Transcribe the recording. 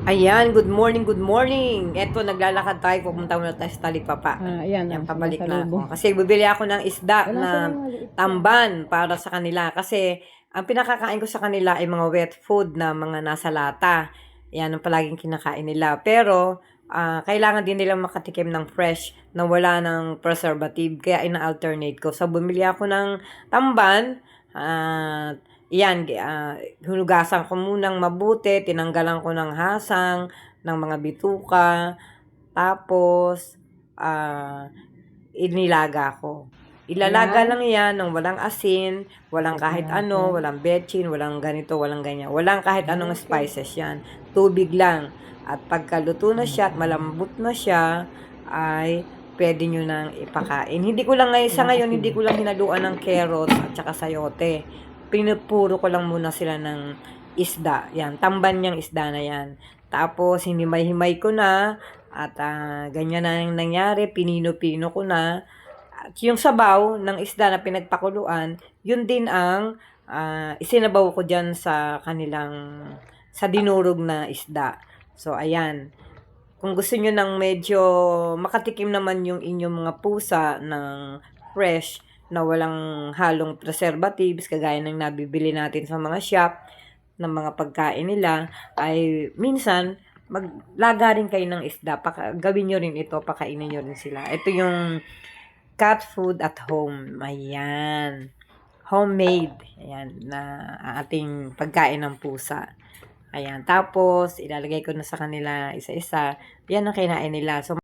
Ayan, good morning, good morning. Eto, naglalakad tayo, pupunta muna tayo sa Talipapa. Ayan, Yan, pabalik na sumasalubong. ako. Kasi bibili ako ng isda Walang na silang maliit yan. tamban para sa kanila. Kasi ang pinakakain ko sa kanila ay mga wet food na mga nasa lata. Yan ang palaging kinakain nila. Pero, kailangan din nilang makatikim ng fresh na wala ng preservative. Kaya ina-alternate ko. So, bumili ako ng tamban. Yan, hunugasan ko munang mabuti, tinanggalan ko ng hasang, ng mga bituka, tapos, inilaga ko. Ilalaga Ayan. lang yan ng walang asin, walang kahit ano, walang betchin, walang ganito, walang ganyan. Walang kahit anong spices yan. Tubig lang. At pagkaluto na siya at malambot na siya, ay pwede nyo nang ipakain. Hindi ko lang ngayon, sa ngayon, hindi ko lang hinaluan ng carrots at saka sayote. Pinupuro ko lang muna sila ng isda. Yan, tamban niyang isda na yan. Tapos, hinimay-himay ko na at ganyan na yung nangyari. Pinino-pino ko na. At yung sabaw ng isda na pinagpakuluan, yun din ang isinabaw ko dyan sa kanilang, sa dinurog na isda. So, ayan. Kung gusto nyo ng medyo makatikim naman yung inyong mga pusa ng fresh na walang halong preservatives, kagaya ng nabibili natin sa mga shop, ng mga pagkain nila, ay minsan, maglaga rin kayo ng isda. Gawin nyo rin ito, pakainin nyo rin sila. Ito yung cat food at home. Ayan. Homemade. Ayan, na ating pagkain ng pusa. Ayan. Tapos, ilalagay ko na sa kanila isa-isa. Yan ang kinain nila. So,